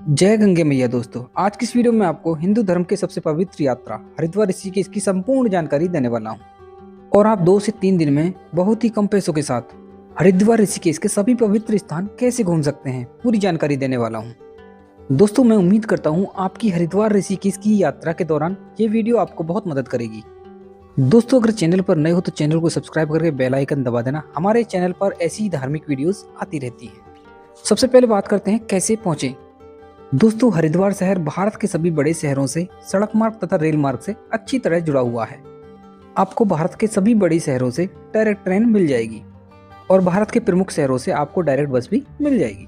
जय गंगे मैया दोस्तों। आज की इस वीडियो में आपको हिंदू धर्म के सबसे पवित्र यात्रा हरिद्वार ऋषिकेश की संपूर्ण जानकारी देने वाला हूँ और आप 2 से 3 दिन में बहुत ही कम पैसों के साथ हरिद्वार ऋषिकेश के सभी पवित्र स्थान कैसे घूम सकते हैं पूरी जानकारी देने वाला हूँ। दोस्तों मैं उम्मीद करता हूँ आपकी हरिद्वार ऋषिकेश की यात्रा के दौरान ये वीडियो आपको बहुत मदद करेगी। दोस्तों अगर चैनल पर नए हो तो चैनल को सब्सक्राइब करके बेल आइकन दबा देना। हमारे चैनल पर ऐसी ही धार्मिक वीडियोस आती रहती है। सबसे पहले बात करते हैं कैसे पहुंचे। दोस्तों हरिद्वार शहर भारत के सभी बड़े शहरों से सड़क मार्ग तथा रेल मार्ग से अच्छी तरह जुड़ा हुआ है। आपको भारत के सभी बड़ी शहरों से डायरेक्ट ट्रेन मिल जाएगी और भारत के प्रमुख शहरों से आपको डायरेक्ट बस भी मिल जाएगी।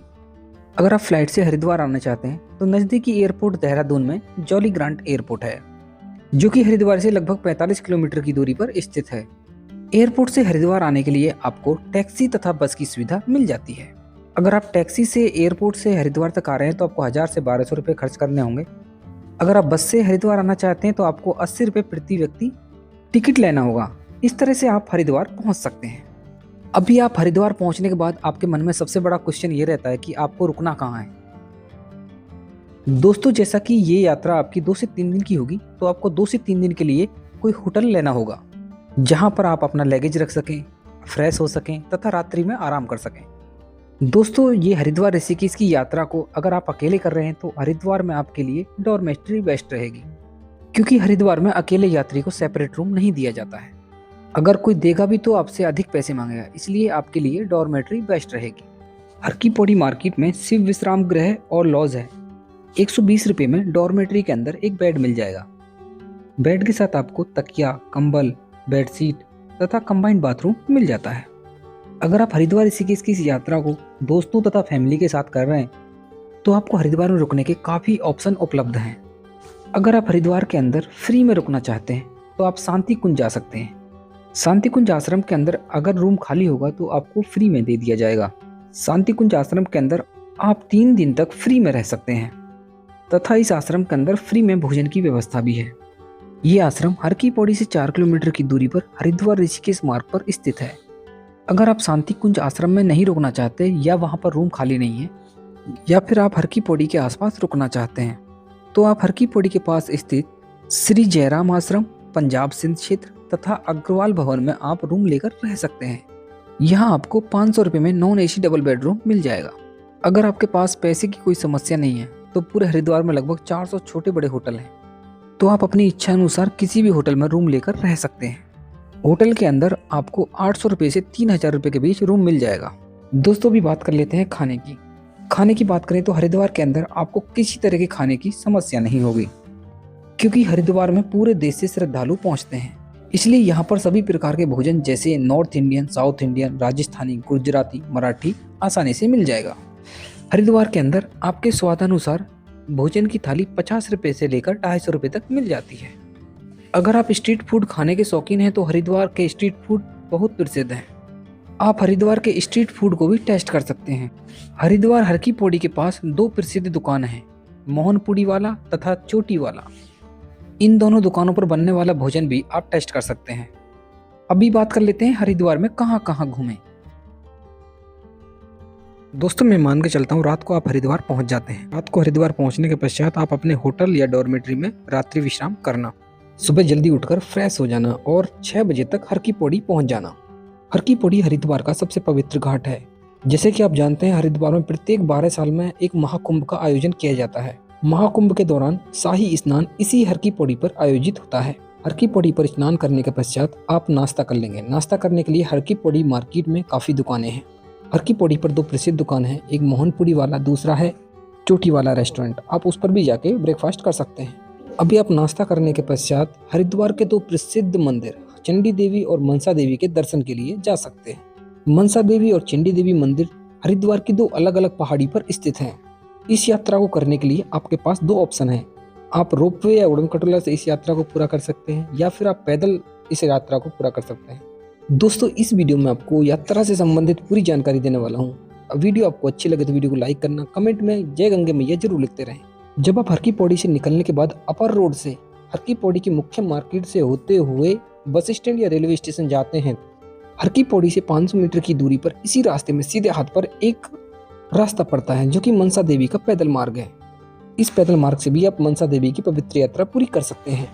अगर आप फ्लाइट से हरिद्वार आना चाहते हैं तो नज़दीकी एयरपोर्ट देहरादून में जॉली ग्रांट एयरपोर्ट है, जो कि हरिद्वार से लगभग 45 किलोमीटर की दूरी पर स्थित है। एयरपोर्ट से हरिद्वार आने के लिए आपको टैक्सी तथा बस की सुविधा मिल जाती है। अगर आप टैक्सी से एयरपोर्ट से हरिद्वार तक आ रहे हैं तो आपको 1000 से 1200 रुपये खर्च करने होंगे। अगर आप बस से हरिद्वार आना चाहते हैं तो आपको 80 रुपये प्रति व्यक्ति टिकट लेना होगा। इस तरह से आप हरिद्वार पहुंच सकते हैं। अभी आप हरिद्वार पहुंचने के बाद आपके मन में सबसे बड़ा क्वेश्चन ये रहता है कि आपको रुकना कहाँ है। दोस्तों जैसा कि ये यात्रा आपकी 2 से 3 दिन की होगी तो आपको 2 से 3 दिन के लिए कोई होटल लेना होगा, जहाँ पर आप अपना लगेज रख सकें, फ्रेश हो सकें तथा रात्रि में आराम कर सकें। दोस्तों ये हरिद्वार ऋषिकेश की यात्रा को अगर आप अकेले कर रहे हैं तो हरिद्वार में आपके लिए डॉर्मेट्री बेस्ट रहेगी, क्योंकि हरिद्वार में अकेले यात्री को सेपरेट रूम नहीं दिया जाता है। अगर कोई देगा भी तो आपसे अधिक पैसे मांगेगा, इसलिए आपके लिए डॉर्मेट्री बेस्ट रहेगी। हर की पौड़ी मार्केट में शिव विश्राम गृह और लॉज है। 120 रुपये में डॉर्मेट्री के अंदर एक बेड मिल जाएगा। बेड के साथ आपको तकिया, कंबल, बेडशीट तथा कंबाइंड बाथरूम मिल जाता है। अगर आप हरिद्वार ऋषिकेश की इस यात्रा को दोस्तों तथा फैमिली के साथ कर रहे हैं तो आपको हरिद्वार में रुकने के काफ़ी ऑप्शन उपलब्ध हैं। अगर आप हरिद्वार के अंदर फ्री में रुकना चाहते हैं तो आप शांति कुंज जा सकते हैं। शांति कुंज आश्रम के अंदर अगर रूम खाली होगा तो आपको फ्री में दे दिया जाएगा। शांति कुंज आश्रम के अंदर आप 3 दिन तक फ्री में रह सकते हैं तथा इस आश्रम के अंदर फ्री में भोजन की व्यवस्था भी है। ये आश्रम हर की पौड़ी से 4 किलोमीटर की दूरी पर हरिद्वार ऋषिकेश मार्ग पर स्थित है। अगर आप शांति कुंज आश्रम में नहीं रुकना चाहते या वहाँ पर रूम खाली नहीं है या फिर आप हर की पौड़ी के आसपास रुकना चाहते हैं तो आप हर की पौड़ी के पास स्थित श्री जयराम आश्रम, पंजाब सिंध क्षेत्र तथा अग्रवाल भवन में आप रूम लेकर रह सकते हैं। यहाँ आपको 500 रुपये में नॉन AC डबल बेडरूम मिल जाएगा। अगर आपके पास पैसे की कोई समस्या नहीं है तो पूरे हरिद्वार में लगभग 400 छोटे बड़े होटल हैं, तो आप अपनी इच्छा अनुसार किसी भी होटल में रूम लेकर रह सकते हैं। होटल के अंदर आपको 800 रुपये से 3000 रुपये के बीच रूम मिल जाएगा। दोस्तों भी बात कर लेते हैं खाने की। खाने की बात करें तो हरिद्वार के अंदर आपको किसी तरह के खाने की समस्या नहीं होगी, क्योंकि हरिद्वार में पूरे देश से श्रद्धालु पहुंचते हैं। इसलिए यहाँ पर सभी प्रकार के भोजन जैसे north Indian, south Indian, Rajasthani, Gujarati, Marathi आसानी से मिल जाएगा। हरिद्वार के अंदर आपके स्वादानुसार भोजन की थाली 50 रुपये से लेकर 250 रुपये तक मिल जाती है। अगर आप स्ट्रीट फूड खाने के शौकीन हैं तो हरिद्वार के स्ट्रीट फूड बहुत प्रसिद्ध हैं। आप हरिद्वार के स्ट्रीट फूड को भी टेस्ट कर सकते हैं। हरिद्वार हर की पौड़ी के पास 2 प्रसिद्ध दुकान हैं, मोहनपुरी वाला तथा चोटी वाला। इन दोनों दुकानों पर बनने वाला भोजन भी आप टेस्ट कर सकते हैं। अभी बात कर लेते हैं हरिद्वार में कहाँ कहाँ घूमें। दोस्तों मैं मान के चलता हूँ रात को आप हरिद्वार पहुँच जाते हैं। रात को हरिद्वार पहुँचने के पश्चात आप अपने होटल या डॉर्मेट्री में रात्रि विश्राम करना। सुबह जल्दी उठकर फ्रेश हो जाना और 6 बजे तक हर की पौड़ी पहुंच जाना। हर की पौड़ी हरिद्वार का सबसे पवित्र घाट है। जैसे कि आप जानते हैं हरिद्वार में प्रत्येक 12 साल में एक महाकुंभ का आयोजन किया जाता है। महाकुंभ के दौरान शाही स्नान इसी हर की पौड़ी पर आयोजित होता है। हर की पौड़ी पर स्नान करने के पश्चात आप नाश्ता कर लेंगे। नाश्ता करने के लिए हर की पौड़ी मार्केट में काफ़ी दुकानें हैं। हर की पौड़ी पर 2 प्रसिद्ध दुकान हैं, एक मोहनपुरी वाला, दूसरा है चोटी वाला रेस्टोरेंट। आप उस पर भी जाके ब्रेकफास्ट कर सकते हैं। अभी आप नाश्ता करने के पश्चात हरिद्वार के 2 प्रसिद्ध मंदिर चंडी देवी और मनसा देवी के दर्शन के लिए जा सकते हैं। मनसा देवी और चंडी देवी मंदिर हरिद्वार की 2 अलग अलग पहाड़ी पर स्थित हैं। इस यात्रा को करने के लिए आपके पास 2 ऑप्शन हैं। आप रोपवे या उड़न खटोला से इस यात्रा को पूरा कर सकते हैं या फिर आप पैदल इस यात्रा को पूरा कर सकते हैं। दोस्तों इस वीडियो में आपको यात्रा से संबंधित पूरी जानकारी देने वाला हूँ। वीडियो आपको अच्छी लगे तो वीडियो को लाइक करना, कमेंट में जय गंगे मैया जरूर लिखते रहें। जब आप हर की पौड़ी से निकलने के बाद अपर रोड से हर की पौड़ी की मुख्य मार्केट से होते हुए बस स्टैंड या रेलवे स्टेशन जाते हैं, हर की पौड़ी से 500 मीटर की दूरी पर इसी रास्ते में सीधे हाथ पर एक रास्ता पड़ता है जो कि मनसा देवी का पैदल मार्ग है। इस पैदल मार्ग से भी आप मनसा देवी की पवित्र यात्रा पूरी कर सकते हैं।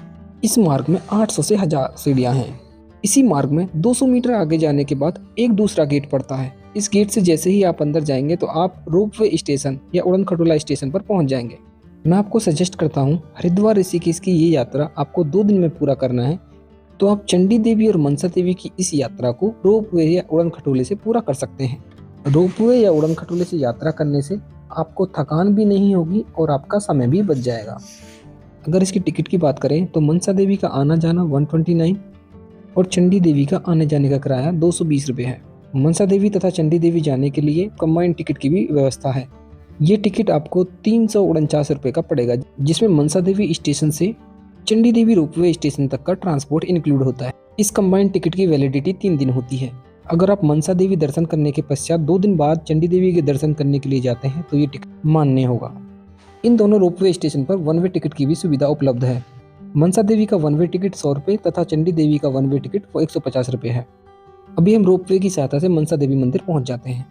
इस मार्ग में 800 से 1000 सीढ़ियां हैं। इसी मार्ग में 200 मीटर आगे जाने के बाद एक दूसरा गेट पड़ता है। इस गेट से जैसे ही आप अंदर जाएंगे तो आप रोपवे स्टेशन या उड़न खटोला स्टेशन पर पहुंच जाएंगे। मैं आपको सजेस्ट करता हूं, हरिद्वार ऋषिकेश की ये यात्रा आपको 2 दिन में पूरा करना है तो आप चंडी देवी और मनसा देवी की इस यात्रा को रोपवे या उड़न खटोले से पूरा कर सकते हैं। रोपवे या उड़न खटोले से यात्रा करने से आपको थकान भी नहीं होगी और आपका समय भी बच जाएगा। अगर इसकी टिकट की बात करें तो मनसा देवी का आना जाना 129 और चंडी देवी का आने जाने का किराया 220 रुपये है। मनसा देवी तथा चंडी देवी जाने के लिए कंबाइंड टिकट की भी व्यवस्था है। ये टिकट आपको 349 रुपये का पड़ेगा, जिसमें मनसा देवी स्टेशन से चंडी देवी रोपवे स्टेशन तक का ट्रांसपोर्ट इंक्लूड होता है। इस कंबाइंड टिकट की वैलिडिटी 3 दिन होती है। अगर आप मनसा देवी दर्शन करने के पश्चात 2 दिन बाद चंडी देवी के दर्शन करने के लिए जाते हैं तो ये टिकट मान्य होगा। इन दोनों रोपवे स्टेशन पर वन वे टिकट की भी सुविधा उपलब्ध है। मनसा देवी का वन वे टिकट 100 रुपये तथा चंडी देवी का वन वे टिकट 150 रुपये है। अभी हम रोपवे की सहायता से मनसा देवी मंदिर पहुंच जाते हैं।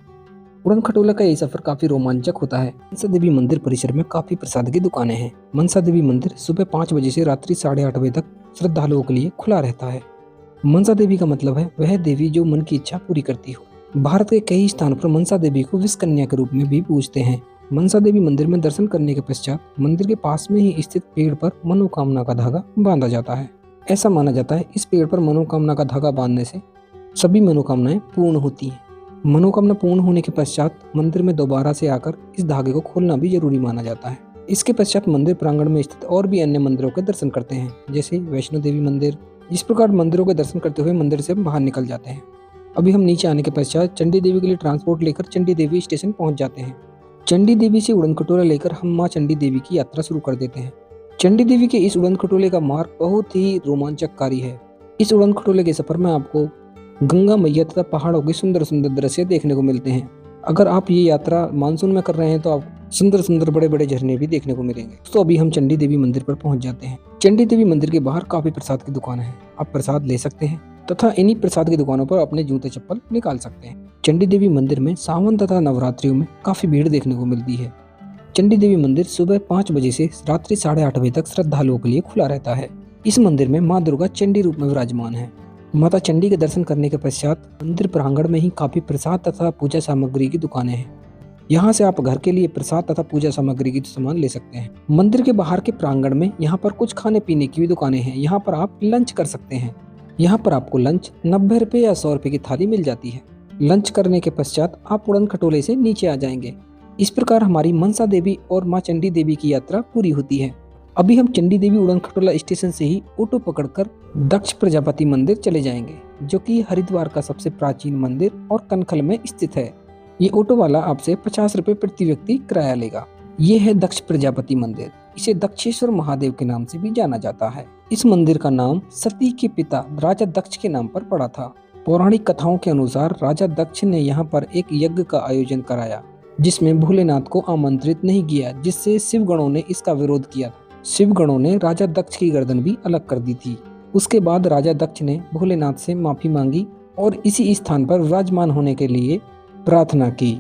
उड़न खटोला का ये सफर काफी रोमांचक होता है। मनसा देवी मंदिर परिसर में काफी प्रसाद की दुकानें हैं। मनसा देवी मंदिर सुबह 5 बजे से रात्रि 8:30 बजे तक श्रद्धालुओं के लिए खुला रहता है। मनसा देवी का मतलब है वह देवी जो मन की इच्छा पूरी करती हो। भारत के कई स्थान पर मनसा देवी को विष कन्या के रूप में भी पूजते हैं। मनसा देवी मंदिर में दर्शन करने के पश्चात मंदिर के पास में ही स्थित पेड़ पर मनोकामना का धागा बांधा जाता है। ऐसा माना जाता है इस पेड़ पर मनोकामना का धागा बांधने से सभी मनोकामनाएं पूर्ण होती हैं। मनोकामना पूर्ण होने के पश्चात मंदिर में दोबारा से आकर इस धागे को खोलना भी जरूरी माना जाता है। इसके पश्चात मंदिर प्रांगण में स्थित और भी अन्य मंदिरों के दर्शन करते हैं, जैसे वैष्णो देवी मंदिर। इस प्रकार मंदिरों के दर्शन करते हुए मंदिर से हम बाहर निकल जाते हैं। अभी हम नीचे आने के पश्चात चंडी देवी के लिए ट्रांसपोर्ट लेकर चंडी देवी स्टेशन पहुंच जाते हैं। चंडी देवी से उड़न खटोला लेकर हम माँ चंडी देवी की यात्रा शुरू कर देते हैं। चंडी देवी के इस उड़न खटोले का मार्ग बहुत ही रोमांचकारी है। इस उड़न खटोले के सफर में आपको गंगा मैया तथा पहाड़ों के सुंदर सुंदर दृश्य देखने को मिलते हैं। अगर आप ये यात्रा मानसून में कर रहे हैं तो आप सुंदर सुंदर बड़े बड़े झरने भी देखने को मिलेंगे। तो अभी हम चंडी देवी मंदिर पर पहुंच जाते हैं। चंडी देवी मंदिर के बाहर काफी प्रसाद की दुकान है। आप प्रसाद ले सकते हैं तथा इन्हीं प्रसाद की दुकानों पर अपने जूते चप्पल निकाल सकते हैं। चंडी देवी मंदिर में सावन तथा नवरात्रियों में काफी भीड़ देखने को मिलती है। चंडी देवी मंदिर सुबह 5 बजे से रात्रि 8:30 बजे तक श्रद्धालुओं के लिए खुला रहता है। इस मंदिर में माँ दुर्गा चंडी रूप में विराजमान है। माता चंडी के दर्शन करने के पश्चात मंदिर प्रांगण में ही काफी प्रसाद तथा पूजा सामग्री की दुकानें हैं। यहाँ से आप घर के लिए प्रसाद तथा पूजा सामग्री की सामान ले सकते हैं। मंदिर के बाहर के प्रांगण में यहाँ पर कुछ खाने पीने की भी दुकानें हैं। यहाँ पर आप लंच कर सकते हैं। यहाँ पर आपको लंच 90 रुपये या 100 रुपये की थाली मिल जाती है। लंच करने के पश्चात आप उड़न खटोले से नीचे आ जाएंगे। इस प्रकार हमारी मनसा देवी और माँ चंडी देवी की यात्रा पूरी होती है। अभी हम चंडी देवी उड़न खटोला स्टेशन से ही ऑटो पकड़कर दक्ष प्रजापति मंदिर चले जाएंगे, जो कि हरिद्वार का सबसे प्राचीन मंदिर और कनखल में स्थित है। ये ऑटो वाला आपसे 50 रुपये प्रति व्यक्ति किराया लेगा। ये है दक्ष प्रजापति मंदिर। इसे दक्षेश्वर महादेव के नाम से भी जाना जाता है। इस मंदिर का नाम सती के पिता राजा दक्ष के नाम पर पड़ा था। पौराणिक कथाओं के अनुसार राजा दक्ष ने यहाँ पर एक यज्ञ का आयोजन कराया, जिसमें भोलेनाथ को आमंत्रित नहीं किया, जिससे शिवगणों ने इसका विरोध किया। शिवगणों ने राजा दक्ष की गर्दन भी अलग कर दी थी। उसके बाद राजा दक्ष ने भोलेनाथ से माफी मांगी और इसी स्थान पर विराजमान होने के लिए प्रार्थना की।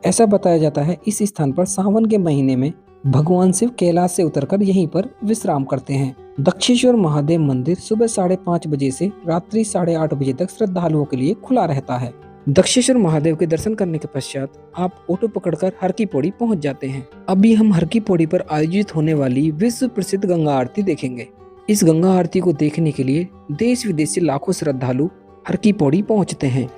ऐसा बताया जाता है इस स्थान पर सावन के महीने में भगवान शिव कैलाश से उतरकर यहीं पर विश्राम करते हैं। दक्षेश्वर महादेव मंदिर सुबह 5:30 बजे से रात्रि 8:30 बजे तक श्रद्धालुओं के लिए खुला रहता है। दक्षेश्वर महादेव के दर्शन करने के पश्चात आप ऑटो पकड़कर हर की पौड़ी पहुंच जाते हैं। अभी हम हर की पौड़ी पर आयोजित होने वाली विश्व प्रसिद्ध गंगा आरती देखेंगे। इस गंगा आरती को देखने के लिए देश विदेश से लाखों श्रद्धालु हर की पौड़ी पहुंचते हैं।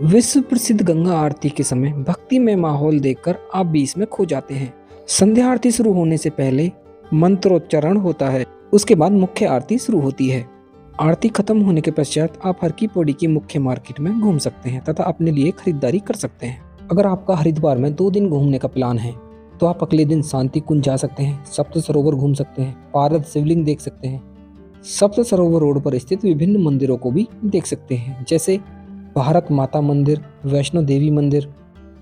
विश्व प्रसिद्ध गंगा आरती के समय भक्तिमय माहौल देखकर आप भी इसमें खो जाते हैं। संध्या आरती शुरू होने से पहले मंत्रोच्चारण होता है। उसके बाद मुख्य आरती शुरू होती है। आरती खत्म होने के पश्चात आप हर की पौड़ी की मुख्य मार्केट में घूम सकते हैं तथा अपने लिए खरीदारी कर सकते हैं। अगर आपका हरिद्वार में 2 दिन घूमने का प्लान है तो आप अगले दिन शांति कुंज जा सकते हैं, सप्त सरोवर घूम सकते हैं, पारद शिवलिंग देख सकते हैं, सप्त सरोवर रोड पर स्थित विभिन्न मंदिरों को भी देख सकते हैं, जैसे भारत माता मंदिर, वैष्णो देवी मंदिर,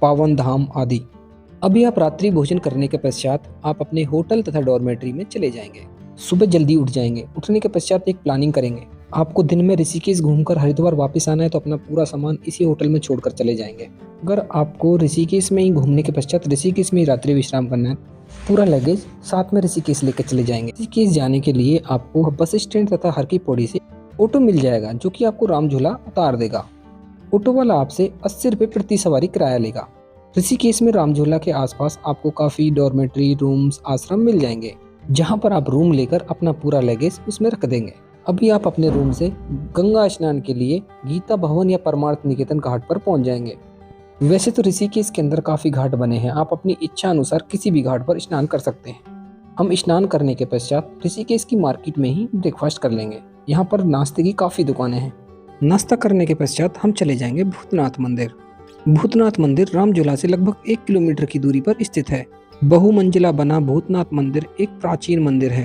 पावन धाम आदि। अभी आप रात्रि भोजन करने के पश्चात आप अपने होटल तथा डॉर्मेट्री में चले जाएंगे। सुबह जल्दी उठ जाएंगे। उठने के पश्चात एक प्लानिंग करेंगे। आपको दिन में ऋषिकेश घूमकर हरिद्वार वापस आना है तो अपना पूरा सामान इसी होटल में छोड़कर चले जाएंगे। अगर आपको ऋषिकेश में ही घूमने के पश्चात ऋषिकेश में ही रात्रि विश्राम करना है पूरा लगेज साथ में ऋषिकेश लेकर चले जाएंगे। ऋषिकेश जाने के लिए आपको बस स्टैंड तथा हर की पौड़ी से ऑटो मिल जाएगा, जो कि आपको रामझूला उतार देगा। ऑटो वाला आपसे 80 रुपये प्रति सवारी किराया लेगा। ऋषिकेश में रामझूला के आसपास आपको काफी डॉर्मेट्री, रूम्स, आश्रम मिल जाएंगे, जहां पर आप रूम लेकर अपना पूरा लगेज उसमें रख देंगे। अभी आप अपने रूम से गंगा स्नान के लिए गीता भवन या परमार्थ निकेतन घाट पर पहुंच जाएंगे। वैसे तो ऋषिकेश के अंदर काफी घाट बने हैं, आप अपनी इच्छा अनुसार किसी भी घाट पर स्नान कर सकते हैं। हम स्नान करने के पश्चात ऋषिकेश की मार्केट में ही ब्रेकफास्ट कर लेंगे। यहाँ पर नाश्ते की काफी दुकानें हैं। नाश्ता करने के पश्चात हम चले जाएंगे भूतनाथ मंदिर। भूतनाथ मंदिर रामझूला से लगभग 1 किलोमीटर की दूरी पर स्थित है। बहुमंजिला बना भूतनाथ मंदिर एक प्राचीन मंदिर है।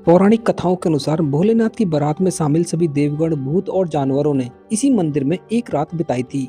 पौराणिक कथाओं के अनुसार भोलेनाथ की बारात में शामिल सभी देवगण, भूत और जानवरों ने इसी मंदिर में एक रात बिताई थी।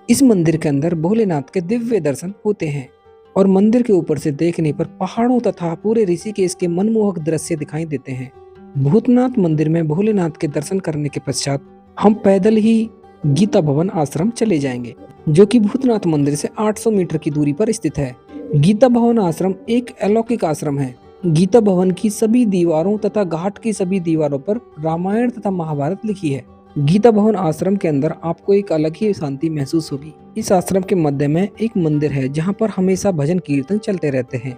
इस मंदिर के अंदर भोलेनाथ के दिव्य दर्शन होते हैं और मंदिर के ऊपर से देखने पर पहाड़ों तथा पूरे ऋषिकेश के मनमोहक दृश्य दिखाई देते हैं। भूतनाथ मंदिर में भोलेनाथ के दर्शन करने के पश्चात हम पैदल ही गीता भवन आश्रम चले जाएंगे, जो कि भूतनाथ मंदिर से 800 मीटर की दूरी पर स्थित है। गीता भवन आश्रम एक अलौकिक आश्रम है। गीता भवन की सभी दीवारों तथा घाट की सभी दीवारों पर रामायण तथा महाभारत लिखी है। गीता भवन आश्रम के अंदर आपको एक अलग ही शांति महसूस होगी। इस आश्रम के मध्य में एक मंदिर है, जहाँ पर हमेशा भजन कीर्तन चलते रहते हैं।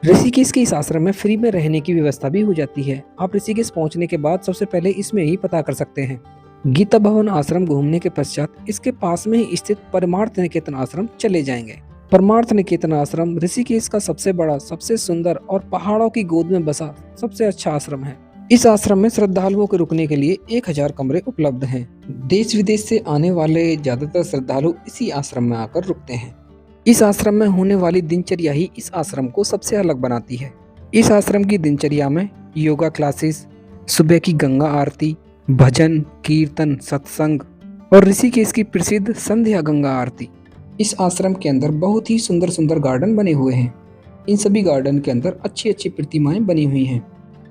ऋषिकेश के इस आश्रम में फ्री में रहने की व्यवस्था भी हो जाती है। आप ऋषिकेश पहुंचने के बाद सबसे पहले इसमें ही पता कर सकते हैं। गीता भवन आश्रम घूमने के पश्चात इसके पास में ही स्थित परमार्थ निकेतन आश्रम चले जाएंगे। परमार्थ निकेतन आश्रम ऋषिकेश का सबसे बड़ा, सबसे सुंदर और पहाड़ों की गोद में बसा सबसे अच्छा आश्रम है। इस आश्रम में श्रद्धालुओं के रुकने के लिए 1000 कमरे उपलब्ध हैं। देश विदेश से आने वाले ज्यादातर श्रद्धालु इसी आश्रम में आकर रुकते हैं। इस आश्रम में होने वाली दिनचर्या ही इस आश्रम को सबसे अलग बनाती है। इस आश्रम की दिनचर्या में योगा क्लासेस, सुबह की गंगा आरती, भजन कीर्तन, सत्संग और ऋषिकेश की प्रसिद्ध संध्या गंगा आरती। इस आश्रम के अंदर बहुत ही सुंदर सुंदर गार्डन बने हुए हैं। इन सभी गार्डन के अंदर अच्छी अच्छी प्रतिमाएं बनी हुई हैं।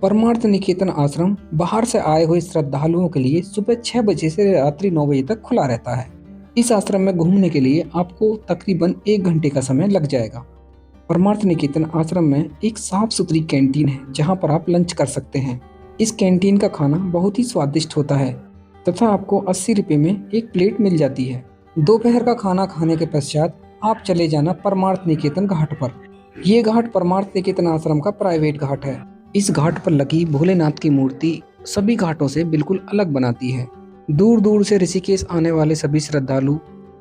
परमार्थ निकेतन आश्रम बाहर से आए हुए श्रद्धालुओं के लिए सुबह 6 बजे से रात्रि 9 बजे तक खुला रहता है। इस आश्रम में घूमने के लिए आपको तकरीबन 1 घंटे का समय लग जाएगा। परमार्थ निकेतन आश्रम में एक साफ सुथरी कैंटीन है, जहाँ पर आप लंच कर सकते हैं। इस कैंटीन का खाना बहुत ही स्वादिष्ट होता है तथा आपको 80 रुपये में एक प्लेट मिल जाती है। दोपहर का खाना खाने के पश्चात आप चले जाना परमार्थ निकेतन घाट पर। ये घाट परमार्थ निकेतन आश्रम का प्राइवेट घाट है। इस घाट पर लगी भोलेनाथ की मूर्ति सभी घाटों से बिल्कुल अलग बनाती है। दूर दूर से ऋषिकेश आने वाले सभी श्रद्धालु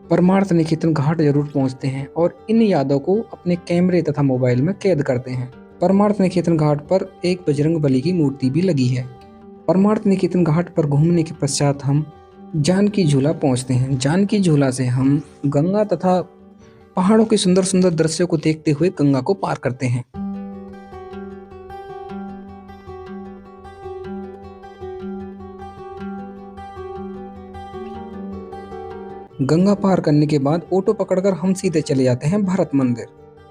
परमार्थ निकेतन घाट जरूर पहुंचते हैं और इन यादों को अपने कैमरे तथा मोबाइल में कैद करते हैं। परमार्थ निकेतन घाट पर एक बजरंगबली की मूर्ति भी लगी है। परमार्थ निकेतन घाट पर घूमने के पश्चात हम जानकी झूला पहुंचते हैं। जानकी झूला से हम गंगा तथा पहाड़ों के सुंदर सुंदर दृश्यों को देखते हुए गंगा को पार करते हैं। गंगा पार करने के बाद ऑटो पकड़कर हम सीधे चले जाते हैं भरत मंदिर,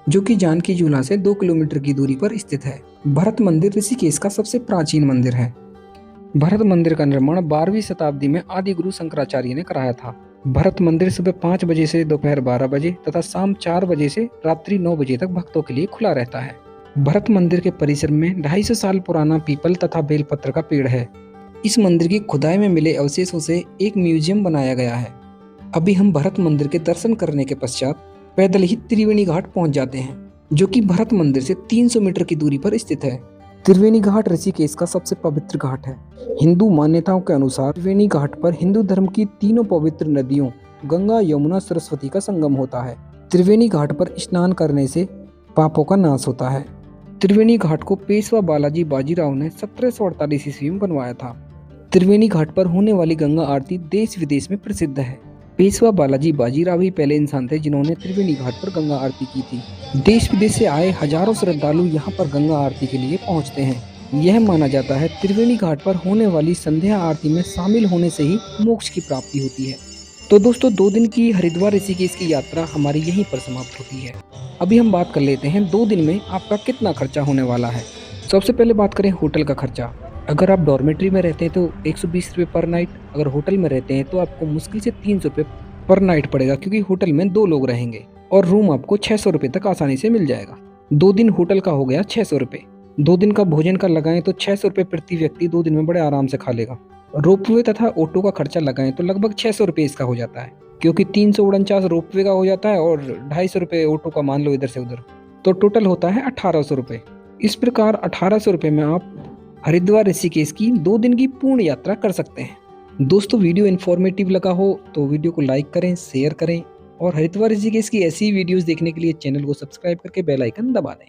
जो कि जानकी झूला से 2 किलोमीटर की दूरी पर स्थित है। भरत मंदिर ऋषिकेश का सबसे प्राचीन मंदिर है। भरत मंदिर का निर्माण 12वीं शताब्दी में आदि गुरु शंकराचार्य ने कराया था। भरत मंदिर सुबह 5 बजे से दोपहर 12 बजे तथा शाम 4 बजे से रात्रि 9 बजे तक भक्तों के लिए खुला रहता है। भरत मंदिर के परिसर में 250 साल पुराना पीपल तथा बेलपत्र का पेड़ है। इस मंदिर की खुदाई में मिले अवशेषों से एक म्यूजियम बनाया गया है। अभी हम भरत मंदिर के दर्शन करने के पश्चात पैदल ही त्रिवेणी घाट पहुंच जाते हैं, जो कि भरत मंदिर से 300 मीटर की दूरी पर स्थित है। त्रिवेणी घाट ऋषिकेश का सबसे पवित्र घाट है। हिंदू मान्यताओं के अनुसार त्रिवेणी घाट पर हिंदू धर्म की 3 पवित्र नदियों गंगा, यमुना, सरस्वती का संगम होता है। त्रिवेणी घाट पर स्नान करने से पापों का नाश होता है। त्रिवेणी घाट को पेशवा बालाजी बाजीराव ने 1748 ईस्वी में बनवाया था। त्रिवेणी घाट पर होने वाली गंगा आरती देश विदेश में प्रसिद्ध है। पेशवा बालाजी बाजीराव ही पहले इंसान थे जिन्होंने त्रिवेणी घाट पर गंगा आरती की थी। देश विदेश से आए हजारों श्रद्धालु यहाँ पर गंगा आरती के लिए पहुँचते हैं। यह माना जाता है त्रिवेणी घाट पर होने वाली संध्या आरती में शामिल होने से ही मोक्ष की प्राप्ति होती है। तो दोस्तों, 2 दिन की हरिद्वार ऋषिकेश की यात्रा हमारी यहीं पर समाप्त होती है। अभी हम बात कर लेते हैं 2 दिन में आपका कितना खर्चा होने वाला है। सबसे पहले बात करें होटल का खर्चा। अगर आप डॉर्मेट्री में रहते हैं तो 120 रुपये पर नाइट, अगर होटल में रहते हैं तो आपको मुश्किल से 300 रुपये पर नाइट पड़ेगा, क्योंकि होटल में 2 लोग रहेंगे और रूम आपको 600 रुपये तक आसानी से मिल जाएगा। 2 दिन होटल का हो गया 600 रुपये। 2 दिन का भोजन का लगाएं तो 600 रुपये प्रति व्यक्ति 2 दिन में बड़े आराम से खा लेगा। रोपवे तथा ऑटो का खर्चा लगाएं तो लगभग 600 रुपये इसका हो जाता है, क्योंकि 349 रोपवे का हो जाता है और 250 रुपये ऑटो का मान लो इधर से उधर, तो टोटल होता है 1800 रुपये। इस प्रकार 1800 रुपये में आप हरिद्वार ऋषिकेश की 2 दिन की पूर्ण यात्रा कर सकते हैं। दोस्तों, वीडियो इन्फॉर्मेटिव लगा हो तो वीडियो को लाइक करें, शेयर करें और हरिद्वार ऋषिकेश की ऐसी वीडियोस देखने के लिए चैनल को सब्सक्राइब करके बेल आइकन दबा दें।